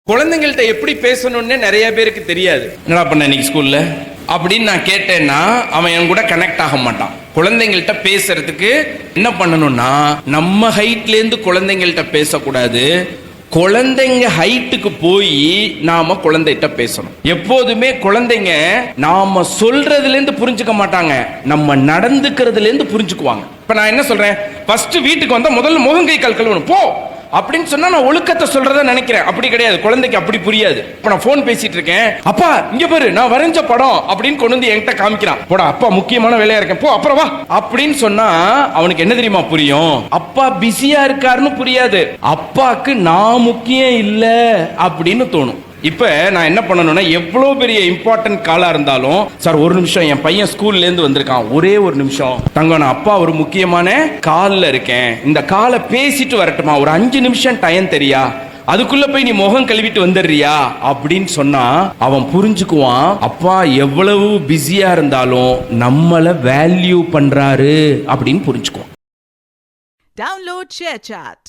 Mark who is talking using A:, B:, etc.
A: குழந்தைங்கள்ட்ட எப்படி பேசணும்னு நிறைய பேருக்கு தெரியாது. என்னடா பண்ண இன்னைக்கு ஸ்கூல்ல அப்படின்னு நான் கேட்டேன்னா அவன் என் கூட கனெக்ட் ஆக மாட்டான். குழந்தைங்கள்ட்ட பேசுறதுக்கு என்ன பண்ணணும்னா, நம்ம ஹைட்ல இருந்து குழந்தைங்கள்ட்ட பேசக்கூடாது, குழந்தைங்க ஹைட்டுக்கு போய் நாம குழந்தைகிட்ட பேசணும். எப்போதுமே குழந்தைங்க நாம சொல்றதுல இருந்து புரிஞ்சுக்க மாட்டாங்க, நம்ம நடந்துக்கிறதுல இருந்து புரிஞ்சுக்குவாங்க. இப்ப நான் என்ன சொல்றேன், ஃபர்ஸ்ட் வீட்டுக்கு வந்தா முதல்ல முகம் கை கால் கழுவணும் போ அப்படின்னு சொன்னா நான் ஒழுக்கத்தை சொல்றத நினைக்கிறேன். அப்படி கிடையாது, குழந்தைக்கு அப்படி புரியாது. இப்ப நான் போன் பேசிட்டு இருக்கேன், அப்பா இங்க பாரு நான் வரைஞ்ச படம் அப்படின்னு கொண்டு வந்து என்கிட்ட காமிக்கிறான். போடா அப்பா முக்கியமான வேலையா இருக்கேன் போ அப்புறம் வா அப்படின்னு சொன்னா அவனுக்கு என்ன தெரியுமா புரியும்? அப்பா பிஸியா இருக்காருன்னு புரியாது, அப்பாக்கு நான் முக்கியம் இல்ல அப்படின்னு தோணும். இப்ப நான் என்ன பண்ணணும்னா, எவ்வளவு பெரிய இம்பார்ட்டன்ட் காலா இருந்தாலும், சார் ஒரு நிமிஷம் என் பையன் ஸ்கூல்ல இருந்து வந்திருக்கான், ஒரே ஒரு நிமிஷம் தங்க, நான் அப்பா ஒரு முக்கியமான கால்ல இருக்கேன், இந்த காலை பேசிட்டு வரட்டுமா, ஒரு 5 நிமிஷம் டைம் தெரியா, அதுக்குள்ள போய் நீ முகம் கழுவிட்டு வந்துடுறியா அப்படின்னு சொன்னா அவன் புரிஞ்சுக்குவான், அப்பா எவ்வளவு பிஸியா இருந்தாலும் நம்மள வேல்யூ பண்றாரு அப்படின்னு புரிஞ்சுக்குவான்.
B: Download ShareChat.